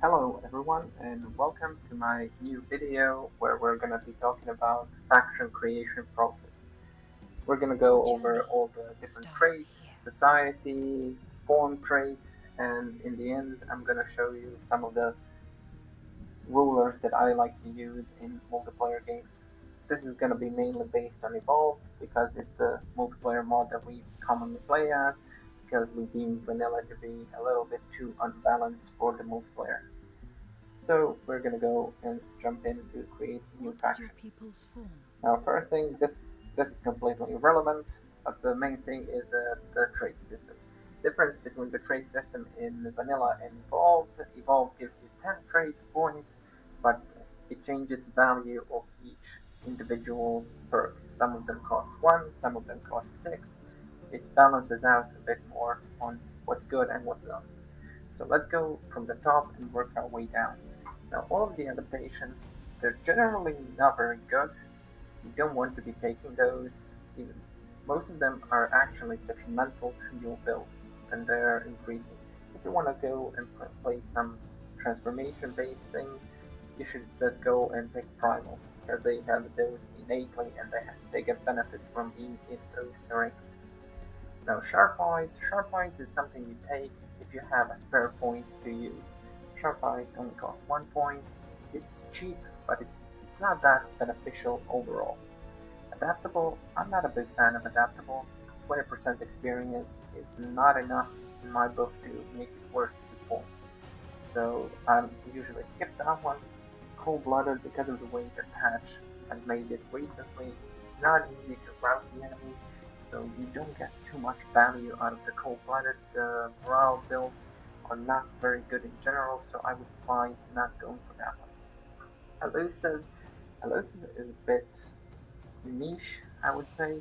Hello everyone and welcome to my new video where we're going to be talking about faction creation process. We're going to Your go over journey all the different starts traits, here. society, form traits, and in the end I'm going to show you some of the rulers that I like to use in multiplayer games. This is going to be mainly based on Evolved because it's the multiplayer mod that we commonly play at because we deem vanilla to be a little bit too unbalanced for the multiplayer. So we're gonna go and jump in to create a new What is your faction. people's form? Now, first thing, this is completely irrelevant, but the main thing is the trait system. Difference between the trait system in vanilla and evolved. Evolved gives you 10 trait points, but it changes the value of each individual perk. Some of them cost 1, some of them cost 6. It balances out a bit more on what's good and what's not. So let's go from the top and work our way down. Now, all of the adaptations, they're generally not very good. You don't want to be taking those. Even most of them are actually detrimental to your build, and they're increasing. If you want to go and play some transformation-based thing, you should just go and pick Primal, because they have those innately, and they get benefits from being in those terrains. Now, Sharp Eyes is something you take if you have a spare point to use. Sharp Eyes only costs 1 point. It's cheap, but it's not that beneficial overall. Adaptable, I'm not a big fan of Adaptable. 20% experience is not enough in my book to make it worth 2 points. So I usually skip that one. Cold Blooded, because of the way the patch has made it recently, it's not easy to route the enemy, so you don't get too much value out of the Cold Blooded. The morale builds are not very good in general, so I would advise not going for that one. Elusive, Elusive is a bit niche, I would say.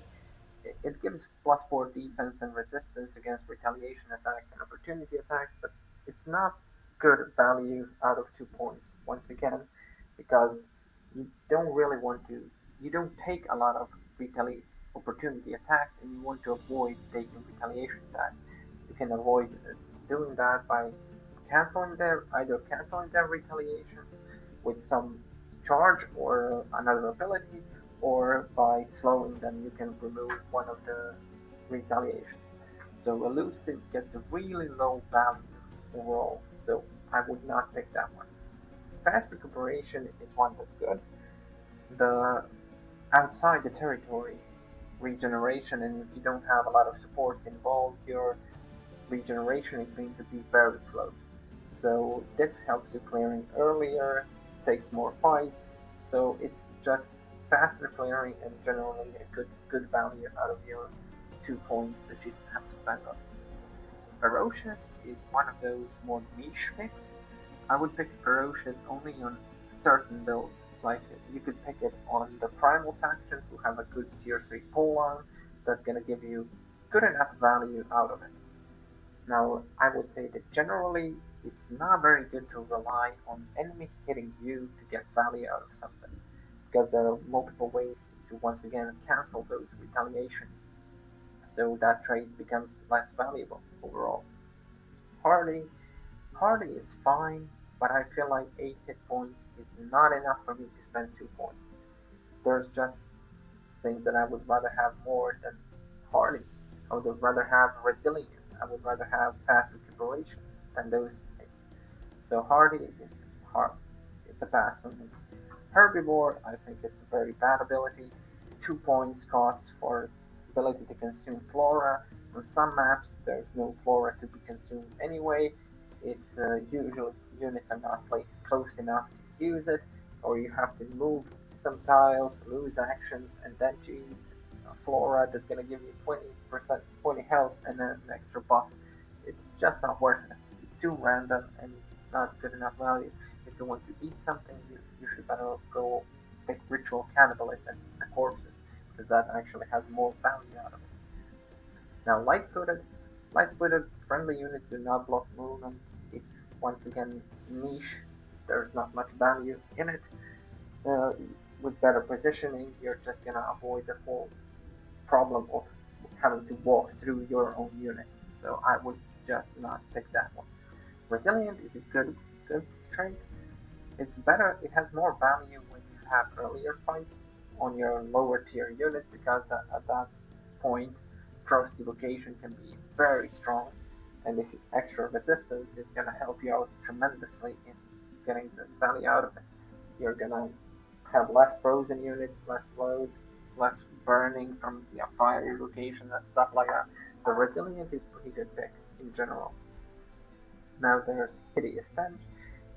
It gives +4 defense and resistance against retaliation attacks and opportunity attacks, but it's not good value out of 2 points, once again, because you don't really want to, you don't take a lot of opportunity attacks and you want to avoid taking retaliation attacks. You can avoid doing that by either canceling their retaliations with some charge or another ability, or by slowing them, you can remove one of the retaliations. So elusive gets a really low value overall, so I would not pick that one. Fast recuperation is one that's good. The outside the territory regeneration, and if you don't have a lot of supports involved, your regeneration is going to be very slow. So this helps you clearing earlier, takes more fights, so it's just faster clearing and generally a good value out of your 2 points that you have to spend on it. Ferocious is one of those more niche picks. I would pick Ferocious only on certain builds. Like you could pick it on the Primal faction who have a good tier 3 pull that's gonna give you good enough value out of it. Now, I would say that generally it's not very good to rely on enemy hitting you to get value out of something, because there are multiple ways to once again cancel those retaliations, so that trade becomes less valuable overall. Hardy, Hardy is fine, but I feel like 8 hit points is not enough for me to spend 2 points. There's just things that I would rather have more than Hardy. I would rather have Resilient. I would rather have Fast Recuperation than those things. So Hardy is hard. It's a pass for me. Herbivore, I think it's a very bad ability. 2 points cost for ability to consume flora. On some maps, there's no flora to be consumed anyway. It's usually units are not placed close enough to use it, or you have to move some tiles, lose actions, and then to eat a flora that's going to give you 20%, 20 health, and then an extra buff. It's just not worth it. It's too random and not good enough value. If you want to eat something, you should better go pick ritual cannibalism and eat the corpses, because that actually has more value out of it. Now, light-footed friendly units do not block movement. It's once again niche. There's not much value in it. Uh, with better positioning, you're just gonna avoid the whole problem of having to walk through your own unit. So I would just not pick that one. Resilient is a good. good trait. It's better, it has more value when you have earlier fights on your lower tier units because at that point, Frost Evocation can be very strong, and if extra resistance is gonna help you out tremendously in getting the value out of it. You're gonna have less frozen units, less load, less burning from fire evocation and stuff like that. So Resilient is pretty good pick in general. Now there's Hideous Stench.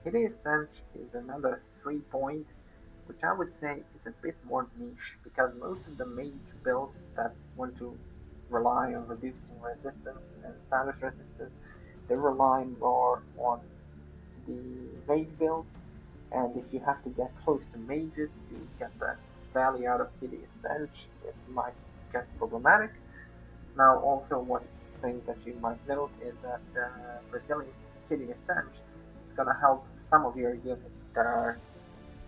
Hideous Stench is another 3-point, which I would say is a bit more niche because most of the mage builds that want to rely on reducing resistance and status resistance, they rely more on the mage builds, and if you have to get close to mages to get the value out of Hideous Stench, it might get problematic. Now also one thing that you might note is that the Resilient Hideous Stench is going to help some of your units that are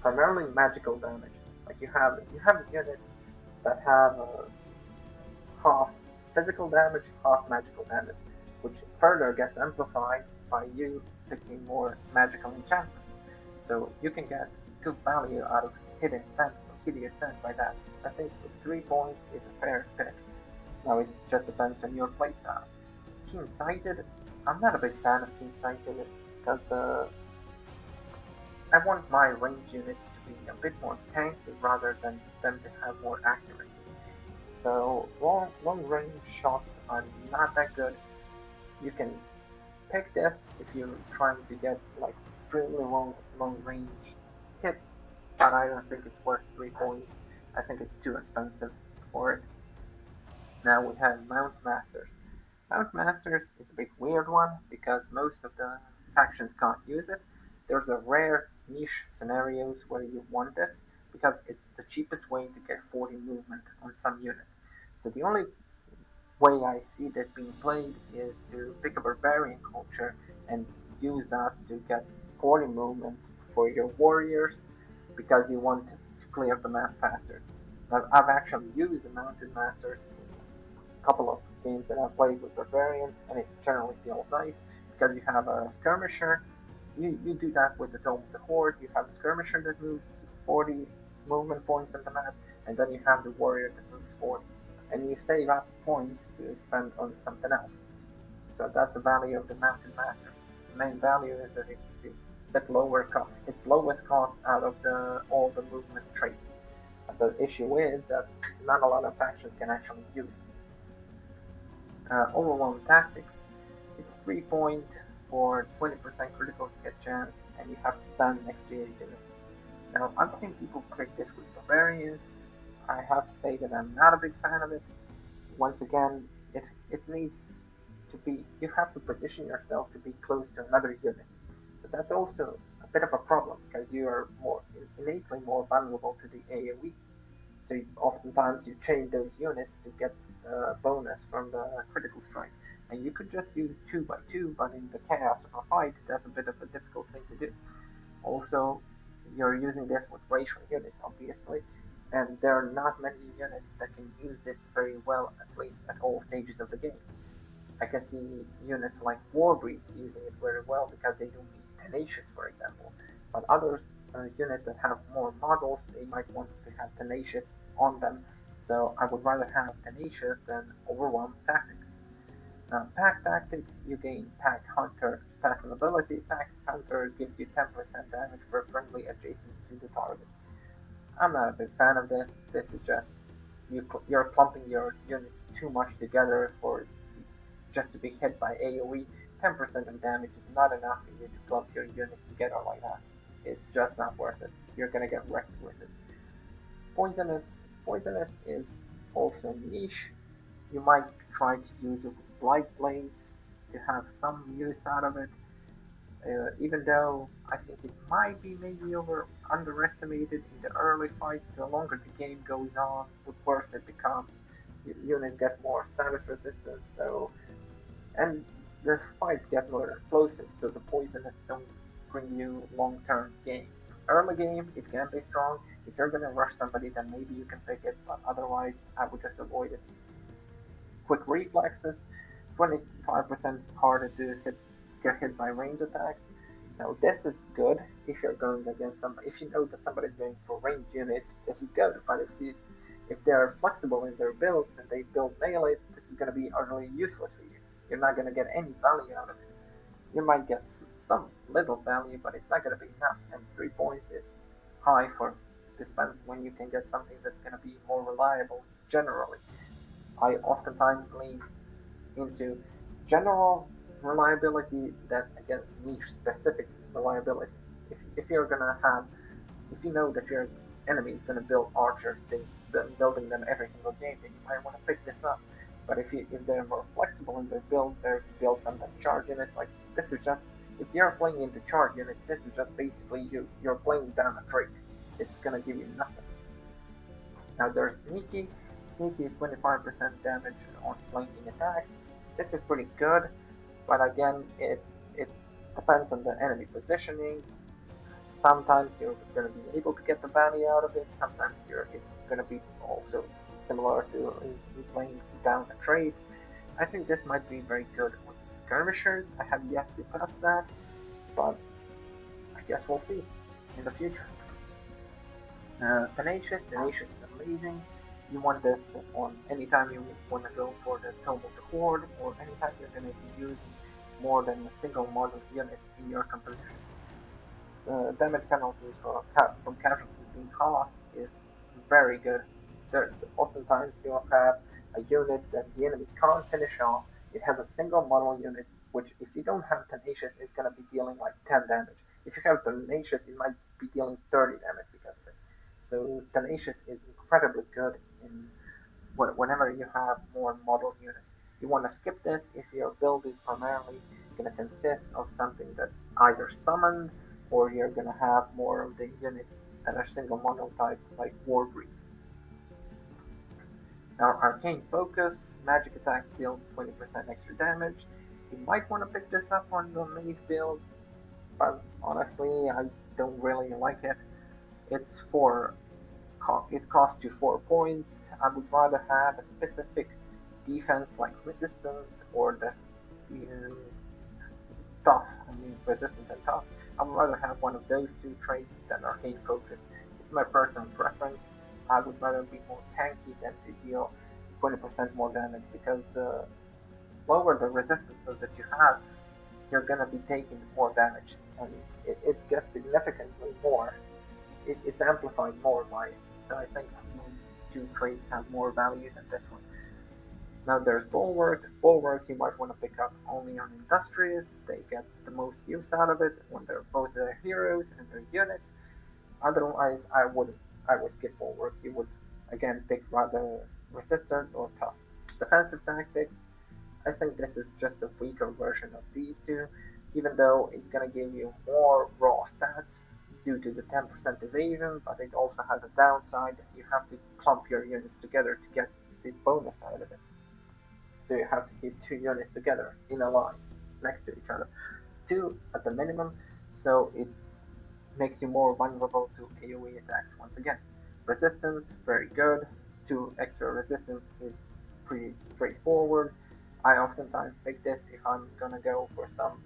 primarily magical damage. Like you have units that have half physical damage, half magical damage, which further gets amplified by you picking more magical enchantments. So you can get good value out of Hideous Stench by that. I think 3 points is a fair pick. Now it just depends on your playstyle. Keen-Sighted, I'm not a big fan of Keen-Sighted because I want my range units to be a bit more tanky rather than them to have more accuracy. So long range shots are not that good. You can pick this if you're trying to get like extremely long range hits, but I don't think it's worth 3 points. I think it's too expensive for it. Now we have Mount Masters. Mount Masters is a bit weird one because most of the factions can't use it. There's a rare niche scenarios where you want this because it's the cheapest way to get 40 movement on some units. So the only way I see this being played is to pick a barbarian culture and use that to get 40 movement for your warriors because you want to clear the map faster. I've actually used the Mounted Masters in a couple of games that I've played with barbarians, and it generally feels nice because you have a skirmisher. You do that with the Tome of the Horde. You have a skirmisher that moves 40 movement points on the map, and then you have the warrior that moves 40. And you save up points to spend on something else. So that's the value of the Mounted Masters. The main value is that it's that lower cost. It's lowest cost out of all the movement traits. But the issue is that not a lot of factions can actually use it. Overwhelm Tactics. It's 3 points for 20% critical hit chance, and you have to stand next to your unit. Now, I've seen people pick this with barbarians. I have to say that I'm not a big fan of it. Once again, it needs to be, you have to position yourself to be close to another unit. But that's also a bit of a problem because you are innately more vulnerable to the AoE. So oftentimes you chain those units to get the bonus from the critical strike. And you could just use 2x2, but in the chaos of a fight, that's a bit of a difficult thing to do. Also, you're using this with racial units, obviously, and there are not many units that can use this very well, at least at all stages of the game. I can see units like Warbreeds using it very well because they don't need Tenacious, for example. But others, units that have more models, they might want to have Tenacious on them. So I would rather have Tenacious than Overwhelm Tactics. Pack Tactics, you gain Pack Hunter passive ability. Pack Hunter gives you 10% damage per friendly adjacent to the target. I'm not a big fan of this. This is just you're clumping your units too much together for just to be hit by AoE. 10% of damage is not enough for you to clump your units together like that. It's just not worth it. You're gonna get wrecked with it. Poisonous is also niche. You might try to use it with Blight Blades to have some use out of it. Even though I think it might be maybe underestimated in the early fights, the longer the game goes on, the worse it becomes. Units get more status resistance, and the fights get more explosive, so the poison don't bring you long-term gain. Early game, it can be strong. If you're gonna rush somebody, then maybe you can pick it, but otherwise, I would just avoid it. Quick reflexes, 25% harder to get hit by range attacks. Now this is good if you're going against somebody. If you know that somebody's going for ranged units, this is good. But if they're flexible in their builds and they build melee, this is going to be utterly useless for you. You're not going to get any value out of it. You might get some little value, but it's not going to be enough. And 3 points is high for dispense when you can get something that's going to be more reliable generally. I oftentimes lean into general reliability than against niche specific reliability. If you're gonna have, if you know that your enemy is gonna build archers, building them every single game, then you might want to pick this up. But if they're more flexible in their builds on the charge units, like this is just, if you're playing into charge unit, this is just basically you're playing down a trait. It's gonna give you nothing. Now there's sneaky. Sneaky is 25% damage on flanking attacks. This is pretty good, but again, it depends on the enemy positioning. Sometimes you're going to be able to get the value out of it. Sometimes it's going to be also similar to playing down a trade. I think this might be very good with skirmishers. I have yet to test that, but I guess we'll see in the future. Tenacious is amazing. You want this on anytime you want to go for the Tome of the Horde, or anytime you're going to be using more than a single model units in your composition. Damage penalties from casualties being high is very good. Oftentimes you'll have a unit that the enemy can't finish off. It has a single model unit, which if you don't have Tenacious is going to be dealing like 10 damage. If you have Tenacious, it might be dealing 30 damage because of it. So Tenacious is incredibly good in whenever you have more model units. You want to skip this if your build is primarily going to consist of something that's either summoned, or you're going to have more of the units that are single model type, like Warbreeze. Now, Arcane Focus, magic attacks deal 20% extra damage. You might want to pick this up on the mage builds, but honestly, I don't really like it. It costs you 4 points. I would rather have a specific defense like resistant or the tough. Resistant and tough. I would rather have one of those two traits than Arcane Focus. It's my personal preference. I would rather be more tanky than to deal 20% more damage, because the lower the resistances that you have, you're gonna be taking more damage, and it gets significantly more. It's amplified more by it. So I think two traits have more value than this one. Now there's Bulwark. Bulwark you might want to pick up only on Industrious. They get the most use out of it when they're both their heroes and their units. Otherwise, I would skip Bulwark. You would again pick rather resistant or tough. Defensive tactics. I think this is just a weaker version of these two, even though it's gonna give you more raw stats due to the 10% evasion, but it also has a downside that you have to clump your units together to get the bonus out of it. So you have to keep 2 units together in a line next to each other. 2 at the minimum, so it makes you more vulnerable to AoE attacks once again. Resistant, very good. 2 extra resistant is pretty straightforward. I oftentimes pick this if I'm gonna go for some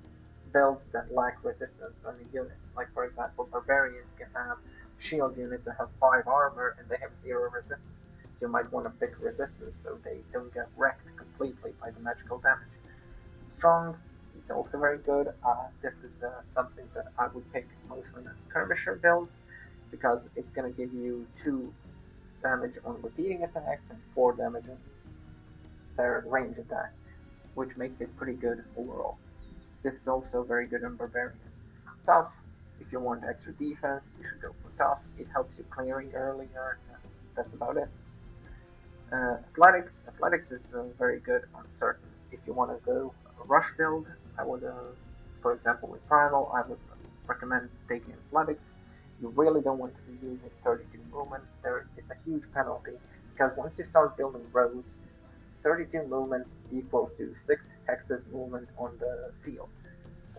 builds that lack resistance on the units. Like for example, barbarians can have shield units that have 5 armor and they have 0 resistance. So you might want to pick resistance so they don't get wrecked completely by the magical damage. Strong, it's also very good. This is something that I would pick mostly on skirmisher builds, because it's going to give you 2 damage on repeating attacks and 4 damage on their range attack, which makes it pretty good overall. This is also very good on barbarians. Tough, if you want extra defense, you should go for tough. It helps you clearing earlier. That's about it. Athletics is very good on certain. If you want to go a rush build, I would, for example, with Primal, I would recommend taking athletics. You really don't want to be using 32 movement. It's a huge penalty, because once you start building roads, 32 movement equals to 6 hexes movement on the field.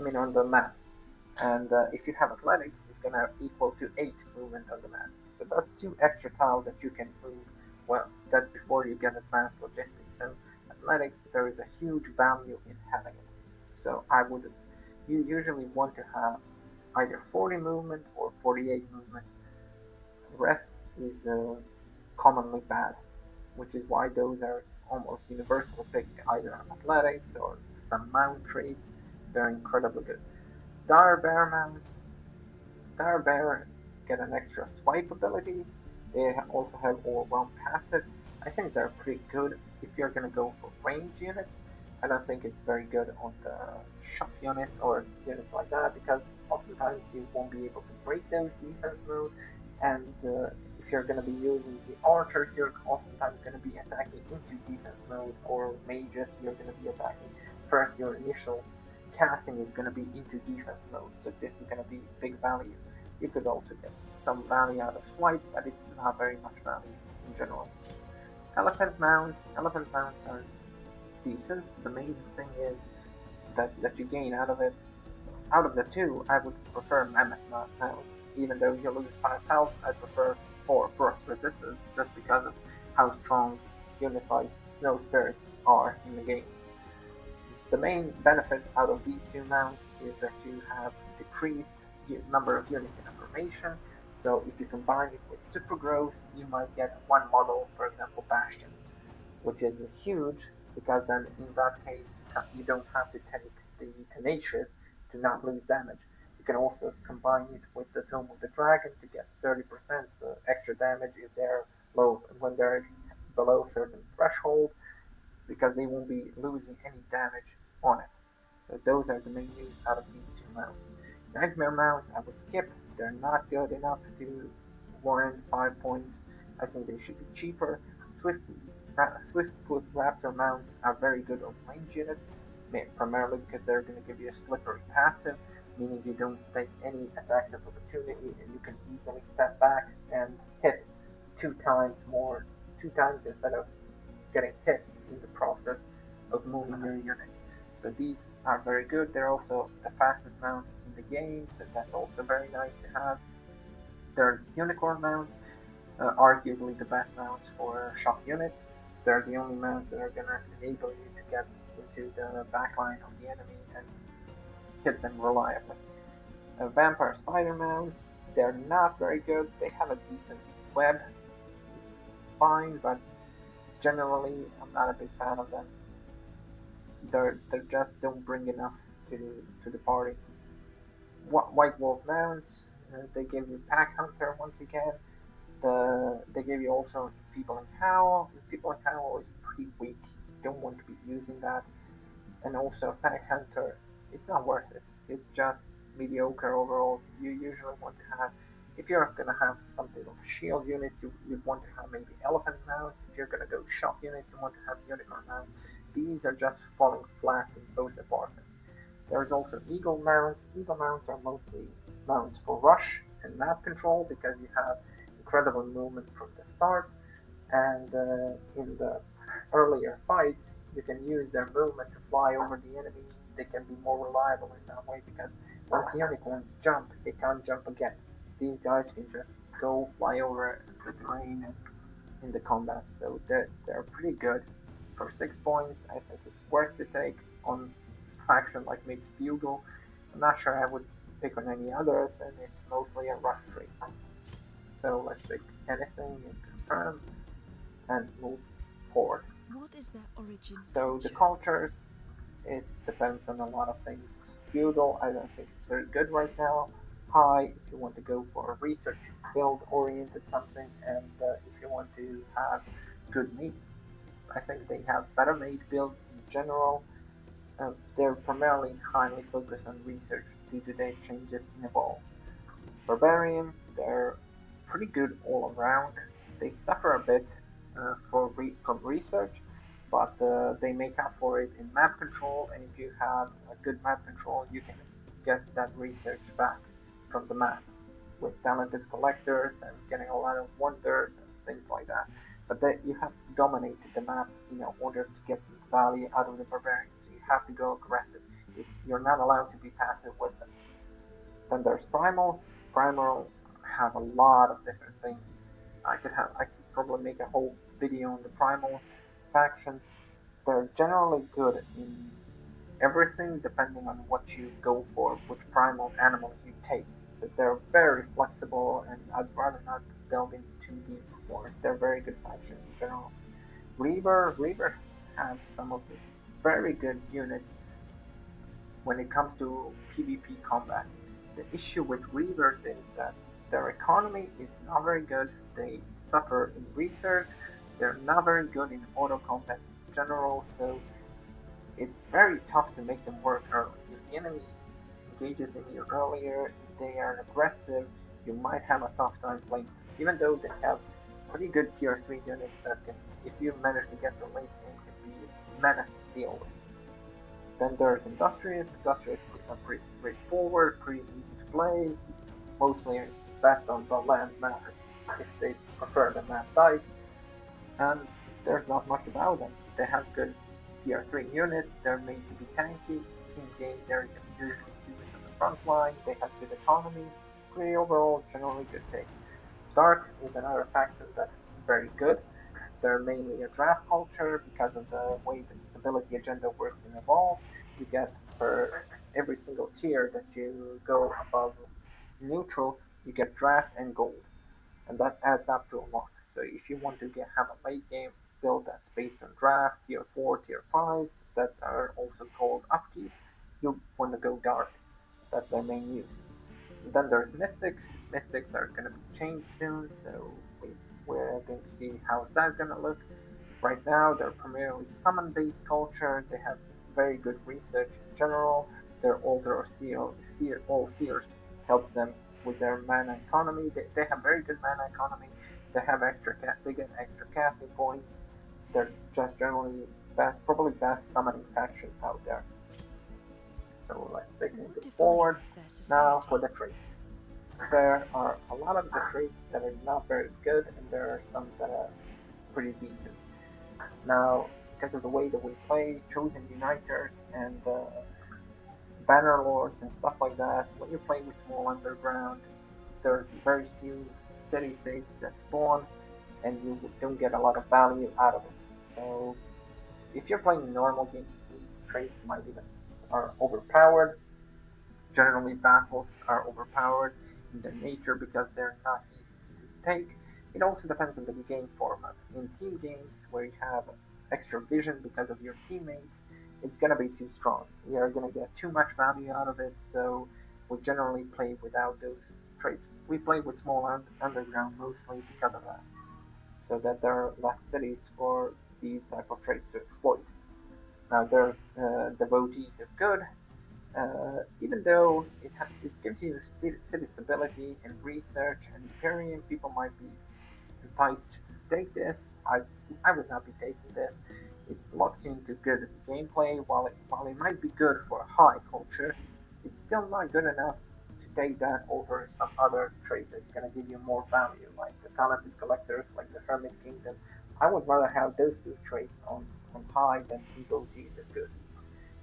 On the map. And if you have athletics, it's going to equal to 8 movement on the map. So that's 2 extra tiles that you can move. Well, that's before you get advanced logistics. So athletics, there is a huge value in having it. So you usually want to have either 40 movement or 48 movement. The rest is commonly bad, which is why those are almost universal pick, either athletics or some mount traits. They're incredibly good. Dire Bear mounts. Dire Bear get an extra swipe ability. They also have overwhelm passive. I think they're pretty good if you're gonna go for range units. I don't think it's very good on the shop units or units like that because oftentimes you won't be able to break those defense mode. And if you're gonna be using the archers, you're oftentimes gonna be attacking into defense mode, or mages, you're gonna be attacking first. Your initial casting is gonna be into defense mode, so this is gonna be big value. You could also get some value out of swipe, but it's not very much value in general. Elephant mounts are decent. The main thing is that you gain out of it. Out of the two, I would prefer Mammoth mounts. Even though you lose 5,000, I prefer 4 Frost Resistance just because of how strong units like Snow Spirits are in the game. The main benefit out of these two mounts is that you have decreased number of units in a formation. So if you combine it with Super Growth, you might get one model, for example, Bastion, which is huge because then in that case you don't have to take the Tenacious to not lose damage. You can also combine it with the Tome of the Dragon to get 30% extra damage if they're low when they're below certain threshold, because they won't be losing any damage on it. So those are the main use out of these two mounts. Nightmare mounts I would skip. They're not good enough to warrant 5 points. I think they should be cheaper. Swiftfoot Raptor mounts are very good on range units, primarily because they're going to give you a slippery passive, meaning you don't take any attacks of opportunity and you can easily step back and hit 2 times instead of getting hit in the process of moving your unit. So these are very good. They're also the fastest mounts in the game, so that's also very nice to have. There's Unicorn mounts, arguably the best mounts for shop units. They're the only mounts that are going to enable you to get into the backline of the enemy and hit them reliably. Vampire Spider mounts, they're not very good. They have a decent web. It's fine, but generally I'm not a big fan of them. They just don't bring enough to the party. White Wolf mounts, they give you Pack Hunter once again. They give you also Enfeebling Howl. Enfeebling Howl is pretty weak. You don't want to be using that. And also Pack Hunter, it's not worth it. It's just mediocre overall. You usually want to have, if you're gonna have something like shield units, you want to have maybe elephant mounts. If you're gonna go shop units, you want to have unicorn mounts. These are just falling flat in both departments. There's also eagle mounts. Eagle mounts are mostly mounts for rush and map control because you have incredible movement from the start, and in the earlier fights you can use their movement to fly over the enemy. They can be more reliable in that way because once the unicorns jump, they can't jump again. These guys can just go fly over the terrain in the combat, so they're pretty good. For 6 points, I think it's worth to take on faction like maybe Fugal. I'm not sure I would pick on any others, and it's mostly a rush tree. So let's pick anything and confirm and move forward. What is their origin? So the cultures, it depends on a lot of things. Feudal, I don't think it's very good right now. High, if you want to go for a research build oriented something, and if you want to have good meat, I think they have better mage build in general. They're primarily highly focused on research due to their changes in Evolve. Barbarian, they're pretty good all around. They suffer a bit from research, but they make up for it in map control, and if you have a good map control, you can get that research back from the map with talented collectors and getting a lot of wonders and things like that. But you have to dominate the map in order to get value out of the barbarians. So you have to go aggressive. You're not allowed to be passive with them. Then there's Primal. Primal have a lot of different things. I could probably make a whole video on the Primal faction. They're generally good in everything depending on what you go for, which primal animals you take. So they're very flexible, and I'd rather not delve into too deep before. They're very good faction in general. Reaver has some of the very good units when it comes to PvP combat. The issue with Reavers is that their economy is not very good. They suffer in research. They're not very good in auto combat in general, so it's very tough to make them work early. If the enemy engages in you earlier, if they are aggressive, you might have a tough time playing them. Even though they have pretty good tier 3 units that can, if you manage to get the late game, can be a menace to deal with. Then there's Industrious. Industrious are pretty straightforward, pretty easy to play, mostly best on the land map if they prefer the map type. And there's not much about them. They have good tier 3 unit, they're made to be tanky, team games they're usually used as a front line, they have good economy, pretty overall generally good take. Dark is another faction that's very good. They're mainly a draft culture because of the way the stability agenda works in Evolve. You get for every single tier that you go above neutral, you get draft and gold, and that adds up to a lot. So if you want to have a late game build that's based on draft, tier 4, tier 5s that are also called upkeep, you want to go dark. That's their main use. And then there's Mystic. Mystics are going to be changed soon, so we're going to see how's that going to look. Right now, they're primarily summon-based culture. They have very good research in general. Their Altar of all seers helps them with their mana economy. They have very good mana economy. They have they get extra casting points. They're just generally probably best summoning faction out there. So let's take it forward. Now for the traits. There are a lot of the traits that are not very good, and there are some that are pretty decent. Now, because of the way that we play Chosen Uniters and Banner Lords and stuff like that, when you play with Small Underground, there's very few city-states that spawn, and you don't get a lot of value out of it. So, if you're playing normal game, these traits might even are overpowered. Generally, vassals are overpowered in their nature because they're not easy to take. It also depends on the game format. In team games, where you have extra vision because of your teammates, it's going to be too strong. We are going to get too much value out of it, so we generally play without those traits. We play with Small Underground mostly because of that, so that there are less cities for these type of traits to exploit. Now there's Devotees of Good. Even though it gives you city stability and research and Imperium, people might be enticed to take this. I would not be taking this. It locks you into good gameplay. While it might be good for a high culture, it's still not good enough to take that over some other trait that's going to give you more value, like the Talented Collectors, like the Hermit Kingdom. I would rather have those two traits on high than Devotees of Good.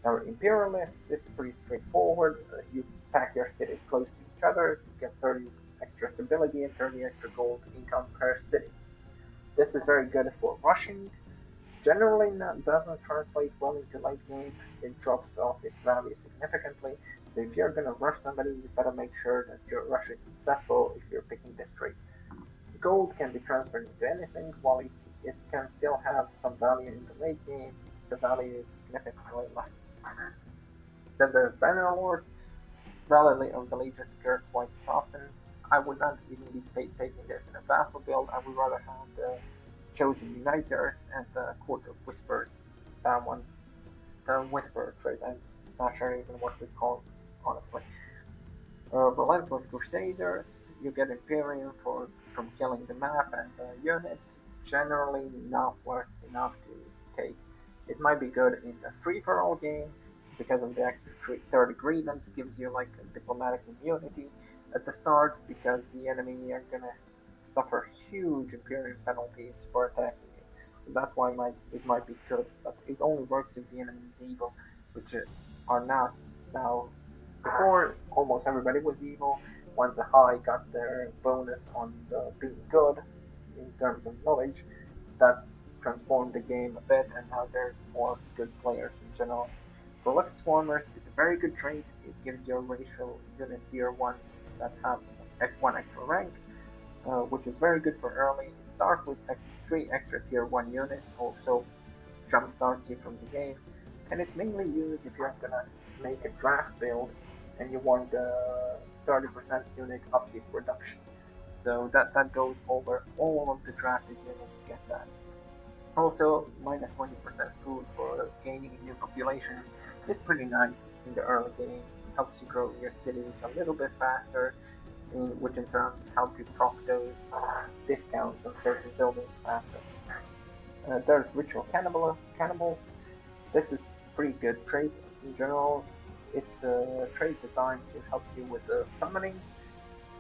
Now, Imperialist, this is pretty straightforward. You pack your cities close to each other, you get 30 extra stability and 30 extra gold income per city. This is very good for rushing. Generally doesn't translate well into late game. It drops off its value significantly. So if you're going to rush somebody, you better make sure that your rush is successful if you're picking this trait. Gold can be transferred into anything, while it can still have some value in the late game. The value is significantly less. Then there's Banner Lords. Rally of the Legions appears twice as often. I would not even be taking this in a Vassal build. I would rather have the Chosen Uniters and the Court of Whispers. That one, the Whisperer trait. I'm not sure even what it's called, honestly. Relentless Crusaders. You get Imperium from killing the map and the units. Generally not worth enough to take. It might be good in a free-for-all game because of the extra 30 grievance. It gives you like a diplomatic immunity at the start because the enemy are gonna suffer huge Imperium penalties for attacking you. So that's why it might be good, but it only works if the enemy is evil, which are not now. Before, almost everybody was evil. Once the high got their bonus on being good in terms of knowledge, that transformed the game a bit, and now there's more good players in general. Prolific Swarmers is a very good trait. It gives your racial unit tier 1s that have one extra rank, which is very good for early. It starts with 3 extra tier 1 units, also jumpstarts you from the game, and it's mainly used if you're gonna make a draft build and you want the 30% unit upkeep reduction. So that goes over all of the drafted units to get that. Also, minus 20% food for gaining a new population is pretty nice in the early game. Helps you grow your cities a little bit faster, which in turns help you proc those discounts on certain buildings faster. There's Ritual Cannibals. This is pretty good trait in general. It's a trait designed to help you with the summoning.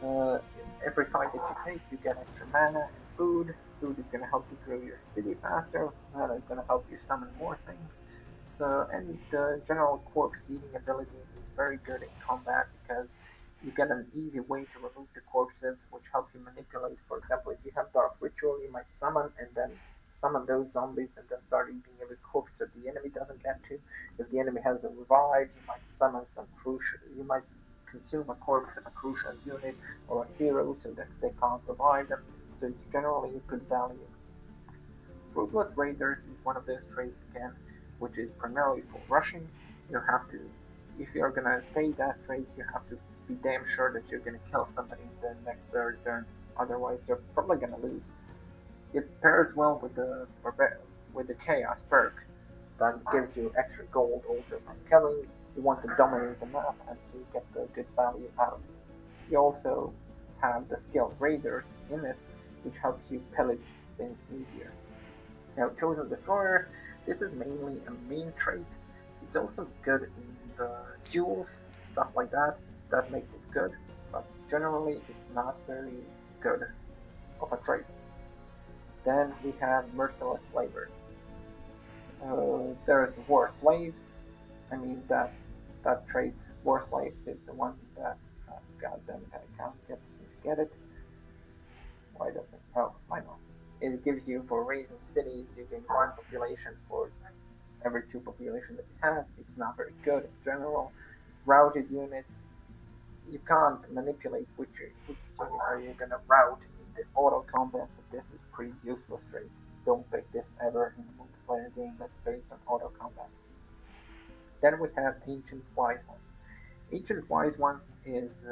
Uh, every fight that you take, you get extra mana and food. Food is going to help you grow your city faster. Mana is going to help you summon more things. So, and the general Quark seeding ability is very good in combat because you get an easy way to remove the corpses, which helps you manipulate. For example, if you have Dark Ritual, you might summon and then summon those zombies and then start eating every corpse that the enemy doesn't get to. If the enemy has a revive, you might summon some crucial. You might consume a corpse of a crucial unit or a hero so that they can't revive them. So it's generally a good value. Ruthless Raiders is one of those traits again, which is primarily for rushing. You have to, if you're gonna take that trait, you have to be damn sure that you're gonna kill somebody in the next 30 turns. Otherwise, you're probably gonna lose. It pairs well with the Chaos perk that gives you extra gold also from killing. You want to dominate the map and to get the good value out of it. You also have the skilled raiders in it, which helps you pillage things easier. Now, Chosen Destroyer, this is mainly a main trait. It's also good in the duels, stuff like that. That makes it good, but generally it's not very good of a trait. Then we have Merciless Slavers. There's War Slaves. I mean that trait, War Slaves, is the one that goddamn I can't get it. Why doesn't? Oh, I know. It gives you for raising cities. You gain one population for every 2 population that you have. It's not very good in general. Routed units, you can't manipulate which unit are you gonna route in the auto combat. So this is pretty useless trait. Don't pick this ever in a multiplayer game that's based on auto combat. Then we have Ancient Wise Ones. Ancient Wise Ones is,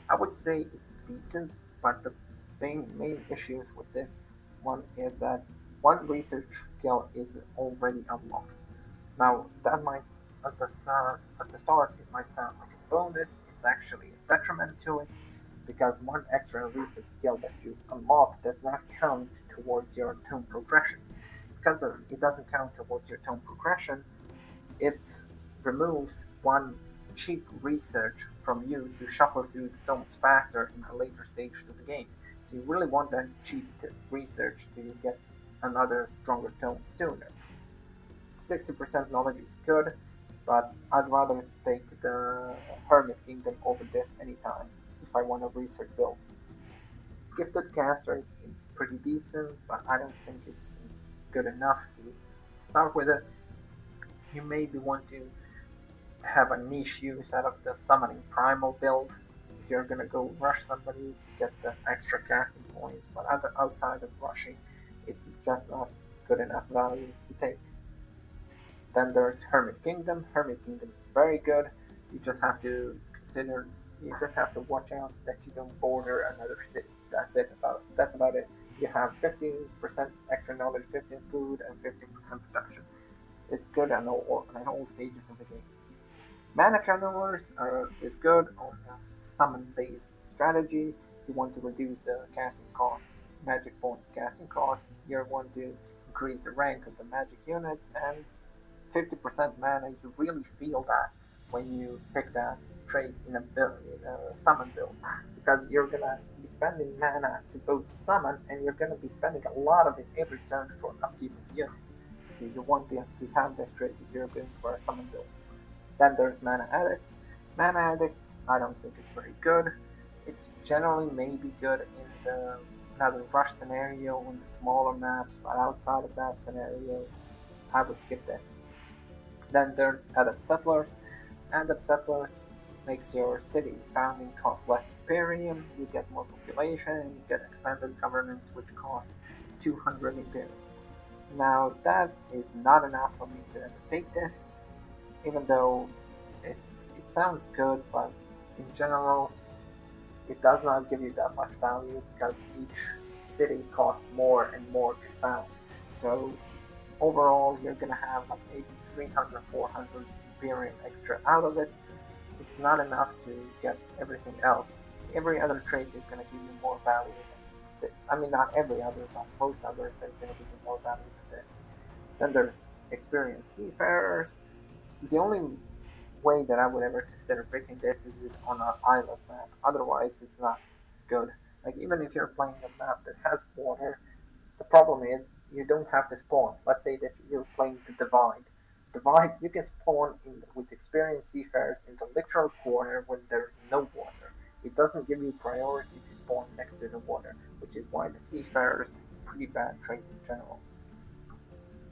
I would say it's decent, but the main issues with this one is that one research skill is already unlocked. Now that might at the start it might sound like a bonus. It's actually a detriment to it because one extra research skill that you unlock does not count towards your tome progression. Because it doesn't count towards your tome progression, it removes one cheap research from you to shuffle through the tomes faster in the later stages of the game. So you really want that cheap research to get another stronger tome sooner. 60% knowledge is good, but I'd rather take the Hermit Kingdom over this anytime if I want a research build. Gifted Casters is pretty decent, but I don't think it's good enough to start with it. You maybe want to have a niche use out of the Summoning Primal build. If you're gonna go rush somebody, get the extra casting points, but outside of rushing, it's just not good enough value to take. Then there's Hermit Kingdom. Hermit Kingdom is very good. You just have to consider. You just have to watch out that you don't border another city. That's about it. You have 15% extra knowledge, 15 food, and 15% production. It's good at all stages of the game. Mana channelers is good on a summon-based strategy. You want to reduce the casting cost, magic points casting cost. You want to increase the rank of the magic unit, and 50% mana. You really feel that when you pick that trait in a summon build, because you're gonna be spending mana to both summon, and you're gonna be spending a lot of it every turn for upkeep of units. So you want to have this trait if you're going for a summon build. Then there's Mana Addicts. Mana Addicts, I don't think it's very good. It's generally maybe good in the another rush scenario on the smaller maps, but outside of that scenario, I would skip that. Then there's adept settlers. Adept settlers makes your city founding cost less Imperium, you get more population, and you get expanded governance, which costs 200 Imperium. Now that is not enough for me to undertake this, even though it sounds good, but in general it does not give you that much value because each city costs more and more to found. So overall you're gonna have like maybe 300, 400 Imperium extra out of it. It's not enough to get everything else. Every other trait is gonna give you more value than this. I mean, not every other, but most others are gonna give you more value than this. Then there's experienced seafarers. The only way that I would ever consider picking this is on an island map. Otherwise, it's not good. Like even if you're playing a map that has water, the problem is you don't have to spawn. Let's say that you're playing the Divide. Divide, you can spawn with experienced seafarers in the literal corner when there's no water. It doesn't give you priority to spawn next to the water, which is why the seafarers is a pretty bad trait in general.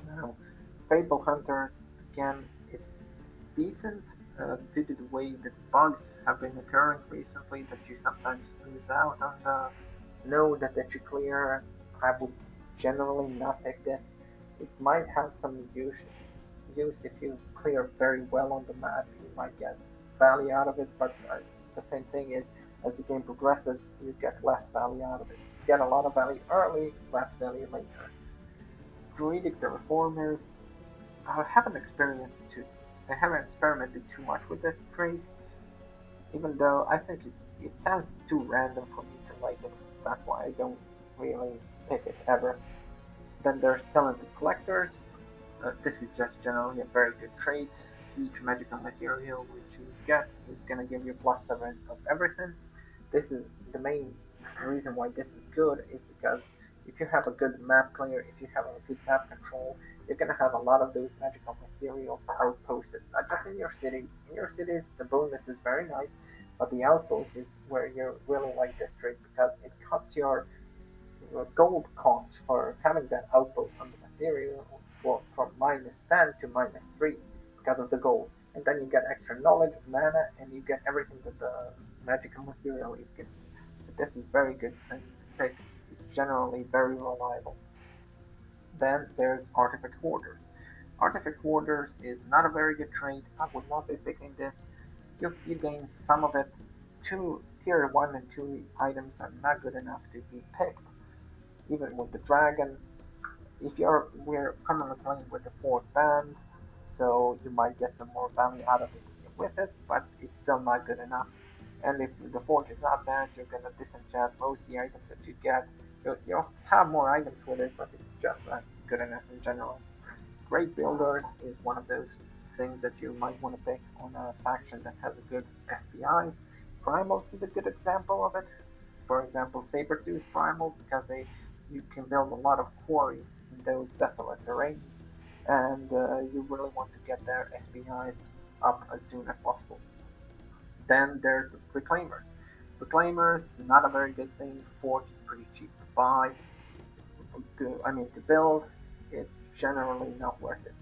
Now, Fable Hunters, again, it's decent due to the way that bugs have been occurring recently that you sometimes lose out on the node that you clear. I would generally not pick this. It might have some use if you clear very well on the map. You might get value out of it, but the same thing is as the game progresses, you get less value out of it. You get a lot of value early, less value later. Druidic the Reformers, I haven't experienced too. I haven't experimented too much with this trait, even though I think it sounds too random for me to like it. That's why I don't really pick it ever. Then there's Talented Collectors. This is just generally a very good trait. Each magical material which you get is gonna give you +7 of everything. This is the main reason why this is good is because if you have a good map clear, if you have a good map control, you're gonna have a lot of those magical materials outposted. Not just in your cities. In your cities, the bonus is very nice, but the outpost is where you really like this trait because it cuts your gold costs for having that outpost on the material from -10 to -3 because of the gold. And then you get extra knowledge, mana, and you get everything that the magical material is giving. So this is very good thing to pick. It's generally very reliable. Then there's Artifact Hoarders. Artifact Hoarders is not a very good trait. I would not be picking this. You gain some of it. Tier 1 and 2 items are not good enough to be picked. Even with the dragon, we're commonly playing with the 4th band, so you might get some more value out of it with it, but it's still not good enough. And if the forge is not bad, you're gonna disenchant most of the items that you get. You'll have more items with it, but it's just not good enough in general. Great Builders is one of those things that you might want to pick on a faction that has a good SPIs. Primals is a good example of it. For example, Sabertooth Primal, because you can build a lot of quarries in those desolate terrains, and you really want to get their SPIs up as soon as possible. Then there's Reclaimers. Reclaimers, not a very good thing. Forge is pretty cheap to buy. To build, it's generally not worth it.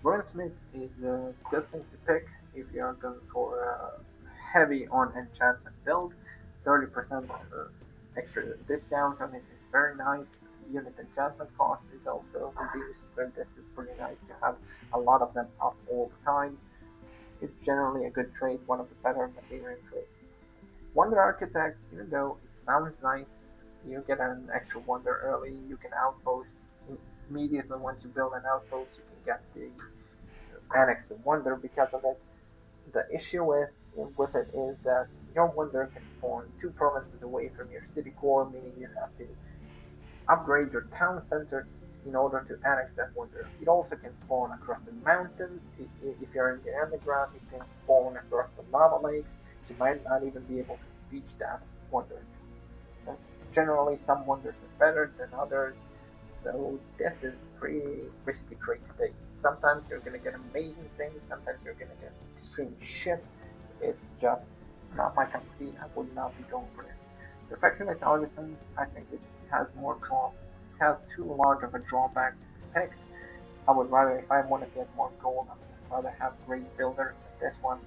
Runesmiths is a good thing to pick if you're going for a heavy on enchantment build. 30% extra discount on it is very nice. Unit enchantment cost is also reduced, so this is pretty nice to have a lot of them up all the time. It's generally a good trade, one of the better material trades. Wonder Architect, even though it sounds nice, you get an extra wonder early, you can outpost immediately once you build an outpost, you can get the annex the wonder because of it. The issue with it is that your wonder can spawn 2 provinces away from your city core, meaning you have to upgrade your town center in order to annex that wonder. It also can spawn across the mountains. If you're in the underground, it can spawn across the lava lakes, so you might not even be able to reach that wonder. But generally, some wonders are better than others, so this is pretty risky trade to take. Sometimes you're going to get amazing things, sometimes you're going to get extreme shit. It's just not my cup of tea. I would not be going for it. Perfectionist Artisans, I think it has more draw. It has too large of a drawback to pick. I would rather, if I want to get more gold, I'm going to rather have great builders than this one.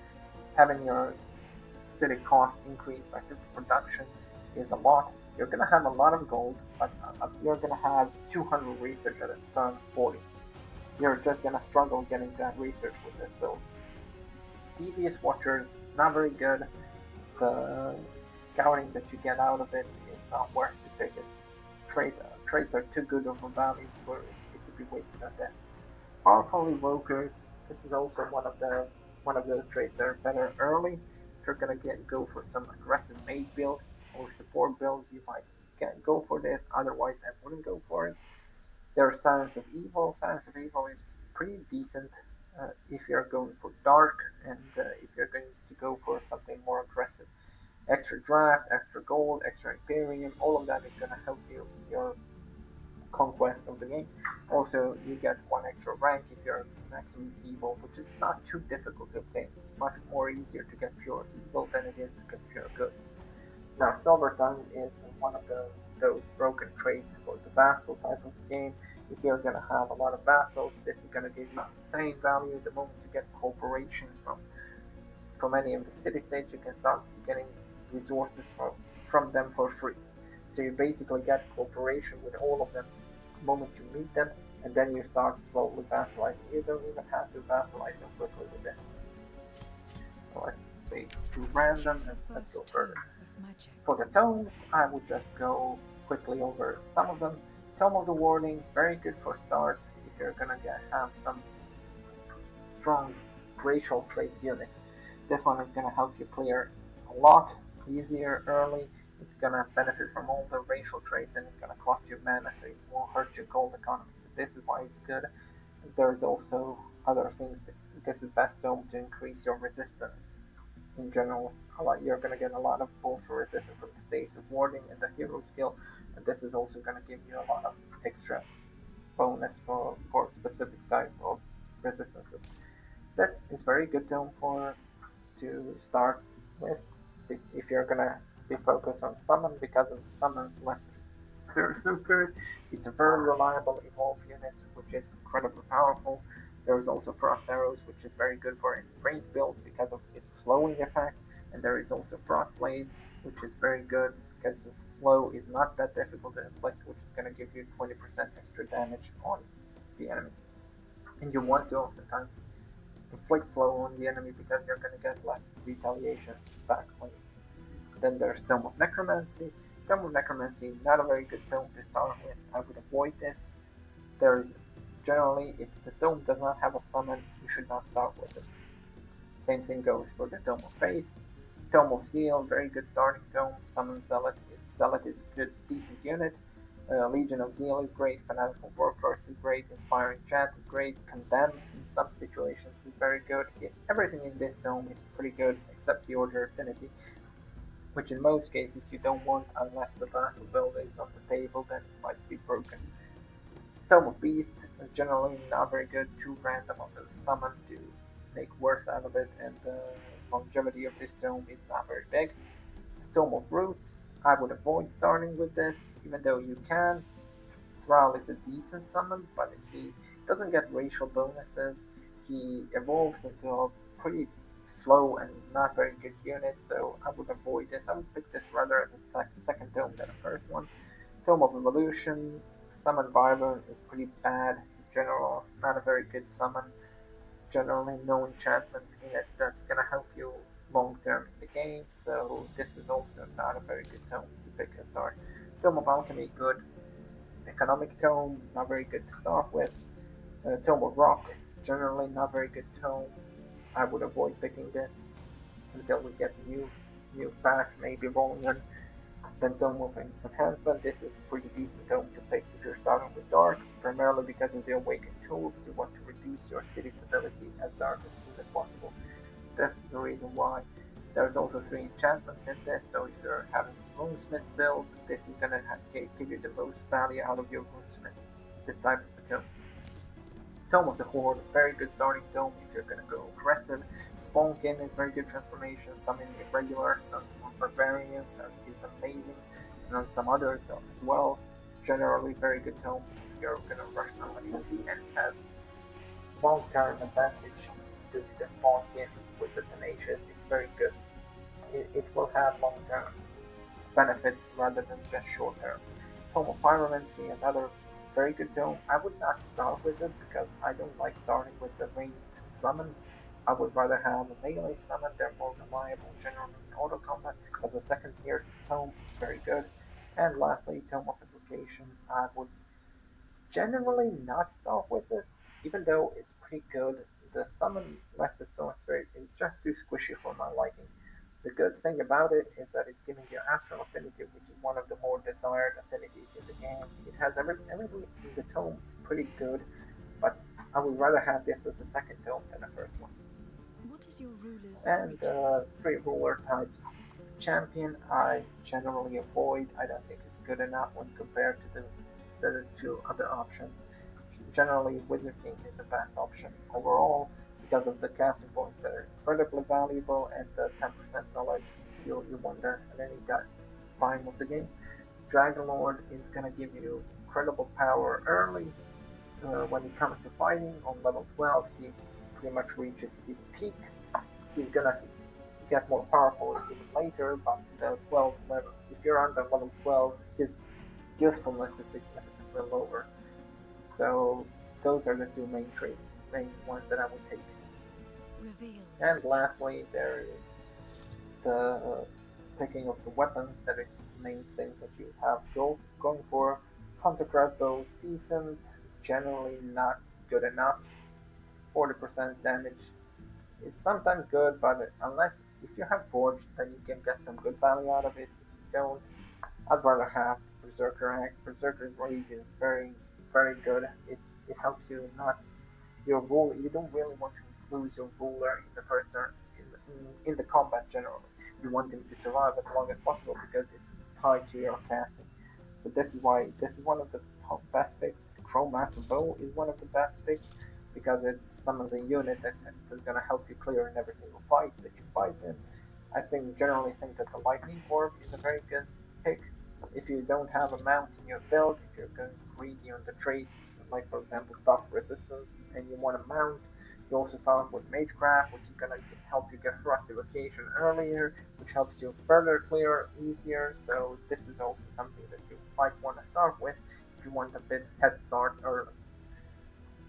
Having your city cost increased by 50 production is a lot. You're gonna have a lot of gold, but you're gonna have 200 research at a turn 40. You're just gonna struggle getting that research with this build. Devious Watchers, not very good. The scouting that you get out of it is not worth to take it. Trades are too good of a value for it to be wasted on this. Powerful Evokers, this is also one of those trades that are better early. If you're gonna go for some aggressive mage build or support build, you might go for this. Otherwise, I wouldn't go for it. There's Silence of Evil. Silence of Evil is pretty decent if you're going for dark and if you're going to go for something more aggressive. Extra draft, extra gold, extra Imperium, all of that is going to help you in your conquest of the game. Also, you get one extra rank if you're maximum evil, which is not too difficult to obtain. It's much more easier to get pure evil than it is to get pure good. Now, Silver Tongue is one of those broken traits for the vassal type of game. If you're going to have a lot of vassals, this is going to give you insane value. The moment you get cooperation from any of the city-states, you can start getting resources from them for free. So you basically get cooperation with all of them the moment you meet them, and then you start slowly vassalizing. You don't even have to vassalize them quickly with this. So let's say to random and let's go further. For the tomes, I would just go quickly over some of them. Tome of the Warding, very good for start if you're gonna have some strong racial trait unit. This one is gonna help you clear a lot easier early. It's gonna benefit from all the racial traits and it's gonna cost you mana, so it won't hurt your gold economy. So this is why it's good. There's also other things. This is best tome to increase your resistance. In general, you're going to get a lot of boosts for resistance from the Stasis Warding and the Hero skill, and this is also going to give you a lot of extra bonus for specific type of resistances. This is very good tome to start with if you're going to be focused on summon, because of the summon less spirit. It's a very reliable evolve unit, which is incredibly powerful. There's also Frost Arrows, which is very good for any range build because of its slowing effect. And there is also Frostblade, which is very good because slow is not that difficult to inflict, which is going to give you 20% extra damage on the enemy. And you want to oftentimes inflict slow on the enemy because you're going to get less retaliations back on you. Then there's Tome of Necromancy. Tome of Necromancy, not a very good tome to start with. I would avoid this. Generally, if the tome does not have a summon, you should not start with it. Same thing goes for the Tome of Faith. Tome of Zeal, very good starting tome. Summon Zealot. Zealot is a good, decent unit. Legion of Zeal is great. Fanatical Warforce is great. Inspiring Chant is great. Condemn in some situations is very good. Everything in this tome is pretty good except the Order Affinity, which in most cases you don't want unless the vassal build is on the table, then it might be broken. Tome of Beasts is generally not very good, too random of a summon to make worth out of it, and the longevity of this tome is not very big. Tome of Roots, I would avoid starting with this, even though you can. Thrall is a decent summon, but if he doesn't get racial bonuses, he evolves into a pretty slow and not very good unit, so I would avoid this. I would pick this rather as a second tome than a first one. Tome of Evolution, Summon Wyvern is pretty bad in general, not a very good summon. Generally, no enchantment in it that's going to help you long term in the game, so this is also not a very good tome to pick a start. Tome of Alchemy, good. Economic tome, not very good to start with. Tome of Rock, generally not very good tome. I would avoid picking this until we get new patch, maybe Rolling. Then Tome of Enhancement, this is a pretty decent tome to pick if you're starting with Dark, primarily because of the Awakened tools. You want to reduce your city's ability as dark as soon as possible. That's the reason why. There's also 3 enchantments in this, so if you're having a Runesmith build, this is going to give you the most value out of your Runesmith, this type of tome. Tome of the Horde, very good starting tome if you're going to go aggressive. Spawnkin is very good transformation, some in irregular, some on Barbarians is amazing, and on some others as well. Generally very good tome if you're going to rush somebody and has long-term advantage ability to spawn in with the Tenacious is very good. It will have long-term benefits rather than just short-term. Tome of Pyromancy, another very good tome. I would not start with it because I don't like starting with the ranged summon. I would rather have a melee summon. They're more reliable generally in auto combat. As a second tier tome, it's very good. And lastly, Tome of Invocation. I would generally not start with it, even though it's pretty good. The summon Lesser Stone Spirit is just too squishy for my liking. The good thing about it is that it's giving you Astral Affinity, which is one of the more desired affinities in the game. It has everything in the tome is pretty good, but I would rather have this as a second tome than the first one. What is your ruler's And origin? 3 ruler types champion I generally avoid. I don't think it's good enough when compared to the two other options. Generally, Wizard King is the best option overall because of the casting points that are incredibly valuable and the 10% knowledge you wonder at any time of the game. Dragonlord is going to give you incredible power early. When it comes to fighting on level 12, he pretty much reaches his peak. He's going to get more powerful even later, but the 12 level, if you're under level 12, his usefulness is significantly lower. So those are the two main ones that I would take. Reveal And yourself. lastly, there is the picking of the weapons that is the main thing that you have going for. Hunter crossbow, decent, generally not good enough. 40% damage is sometimes good, but unless if you have Forge, then you can get some good value out of it. If you don't, I'd rather have Berserker Axe. Berserker's Rage is very good. It helps you not your ruler. You don't really want to lose your ruler in the first turn in the combat generally. You want him to survive as long as possible because it's tied to your casting. So this is why this is one of the top best picks. Control Master Bow is one of the best picks because it's some of the unit that's going to help you clear in every single fight that you fight in. I generally think that the Lightning Orb is a very good pick. If you don't have a mount in your build, if you're going greedy on the traits, like for example buff resistance, and you want a mount, you also start with Magecraft, which is going to help you get Thrust Evocation earlier, which helps you further clear easier. So this is also something that you might want to start with if you want a bit head start early.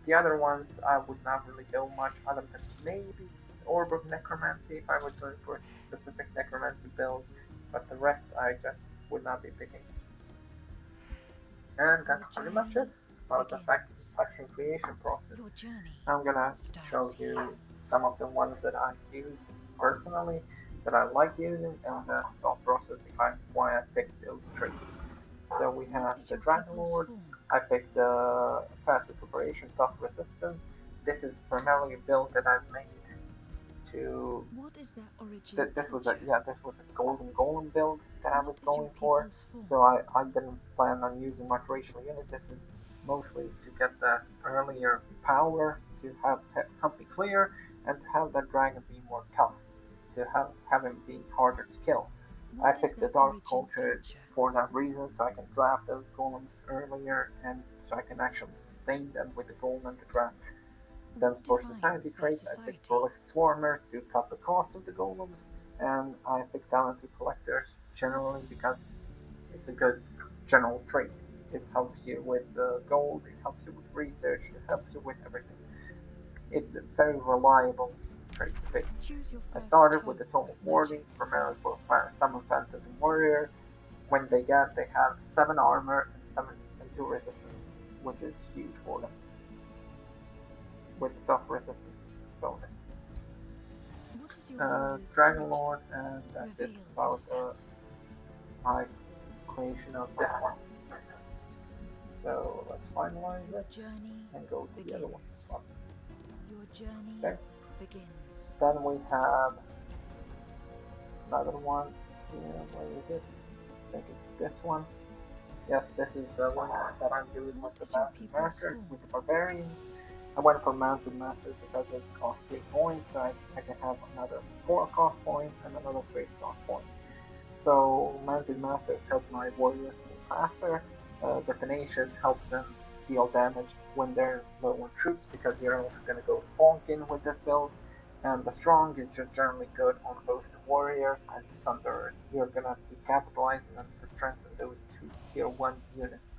The other ones I would not really go much other than maybe Orb of Necromancy if I was going for a specific Necromancy build, but the rest I just would not be picking. And that's pretty much it about the faction creation process. I'm gonna show you some of the ones that I use personally, that I like using, and the thought process behind why I picked those traits. So we have the Dragonlord. I picked the Fast Recuperation, Tough Resistance. This is primarily a build that I've made to. What is their origin? This was a Golden Golem build that I was going for. So I didn't plan on using much racial unit. This is mostly to get the earlier power to help me clear and to have that dragon be more tough, to have him be harder to kill. I picked the Dark Culture for that reason, so I can draft those golems earlier and so I can actually sustain them with the golem and the draft. Then for society traits, I picked Prolific Swarmer to cut the cost of the golems, and I picked Talented Collectors generally because it's a good general trait. It helps you with the gold, it helps you with research, it helps you with everything. It's a very reliable trait to pick. I started with the Tome of Warding, primarily for Summon Phantasm Warrior. When they have 7 armor and 2 resistance, which is huge for them. With the tough resistance bonus. Dragonlord, and that's it about my creation of this one. So let's finalize it and go to the other one. Okay. Then we have another one here. Where is it? I think it's this one. Yes, this is the one that I'm doing with the Mounted Masters, with the Barbarians. I went for Mounted Masters because it costs 3 points, so I can have another 4 cost point and another 3 cost point. So Mounted Masters help my warriors move faster. The Tenacious helps them deal damage when they're low on troops because you're also going to go Sponkin with this build. And the strong is just generally good on both the warriors and the sunderers. You're gonna be capitalizing on to strengthen those two tier 1 units.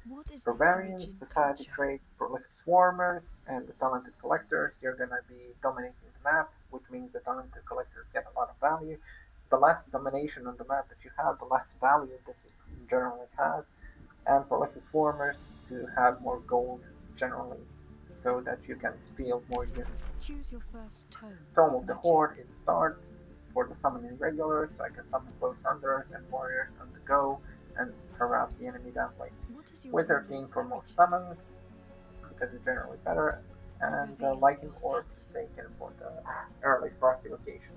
What is the Barbarians, origin society culture? traits, prolific swarmers, and the talented collectors. You're gonna be dominating the map, which means the talented collectors get a lot of value. The less domination on the map that you have, the less value this generally has. And prolific swarmers to have more gold generally, so that you can field more units. Choose your first tome Tome of of the magic. Horde is start for the summoning regulars, so I can summon both Thunderers and Warriors on the go and harass the enemy that way. What is your Wizard King ruler's for more origin? summons, because it's generally better, and the Reveal Lightning yourself. Orb is taken for the early Frost evocation.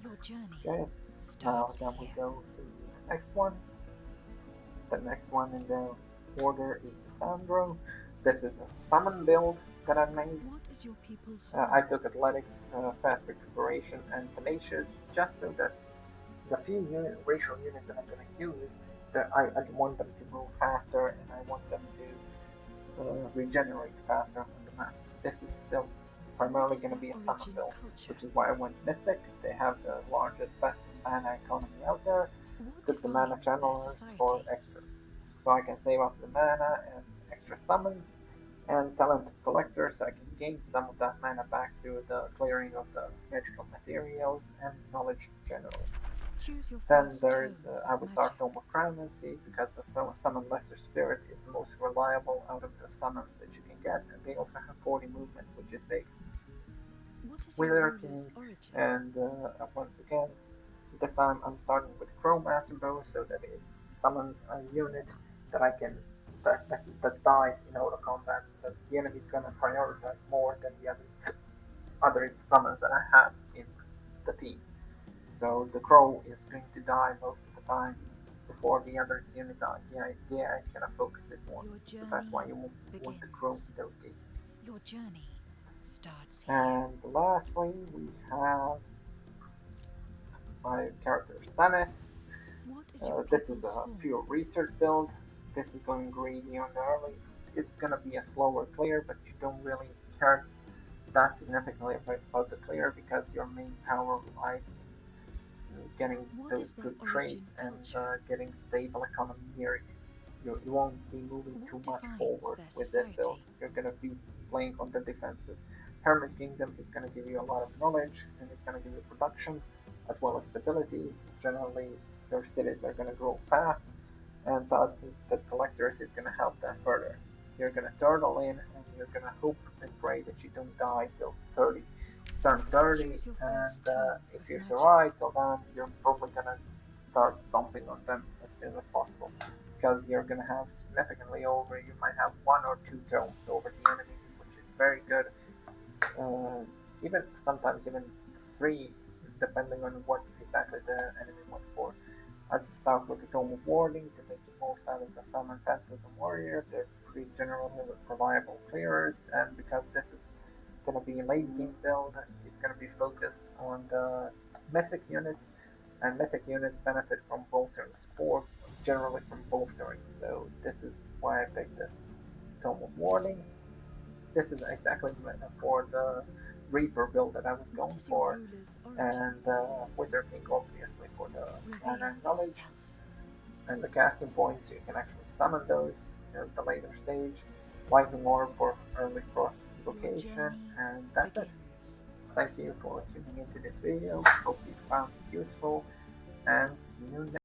Your journey Okay, now starts then we here. go to the next one. The next one in the order is Sandro. This is a summon build that I made. What is your people's I fault? took athletics, fast recuperation, and tenacious just so that the few racial units that I'm going to use, that I want them to move faster and I want them to regenerate faster on the map. This is still What primarily is going to their be a summon origin build, culture? which is why I went Mythic. They have the largest, best mana economy out there. What Took the mana defines their channelers for society? extra, so I can save up the mana and extra summons, and talented collector, so I can gain some of that mana back through the clearing of the magical materials and knowledge generally. Choose your Then first there is tome I of would start magic. Tome of Primacy, because the summon Lesser Spirit is the most reliable out of the summons that you can get, and they also have 40 movement, which is big. What is your Wizard ruler's King, origin? and once again, this time I'm starting with Crow Master Bow, so that it summons a unit that I can that dies in auto combat, that the enemy's gonna prioritize more than the other summons that I have in the team. So the Crow is going to die most of the time before the other unit die. Yeah, it's gonna focus it more. Your So that's journey why you want the Crow begins. in those cases. Your journey starts here. And lastly, we have my character Stannis. What is your This is people's a form? pure research build. This is going greedy on the early. It's gonna be a slower clear, but you don't really care that significantly about the clear, because your main power lies in getting What those is their good origin traits and culture? getting stable economy here. You won't be moving too What much defines forward their with this build. society? You're gonna be playing on the defensive. Hermit Kingdom is gonna give you a lot of knowledge, and it's gonna give you production as well as stability. Generally, your cities are gonna grow fast, and the collectors is gonna help that further. You're gonna turtle in, and you're gonna hope and pray that you don't die till 30. Turn 30, Choose your and first tome if of you magic. survive till then, you're probably gonna start stomping on them as soon as possible, because you're gonna have significantly over. You might have one or two tomes over the enemy, which is very good. Even sometimes even three, depending on what exactly the enemy went for. I'd start with the Tome of Warding to make the most out of the Summon Phantasm Warrior. They're pretty generally reliable clearers, and because this is going to be a late game build, it's going to be focused on the Mythic units, and Mythic units benefit from bolstering support, generally from bolstering. So this is why I picked the Tome of Warding. This is exactly for the Reaper build that I was What going is your for, ruler's origin? and Wizard King obviously for the Reveal mana and knowledge, yourself. and the casting points, so you can actually summon those at the later stage. Lightning Orb for early frost Your invocation, journey and that's it. begins. Thank you for tuning into this video. Hope you found it useful, and see you next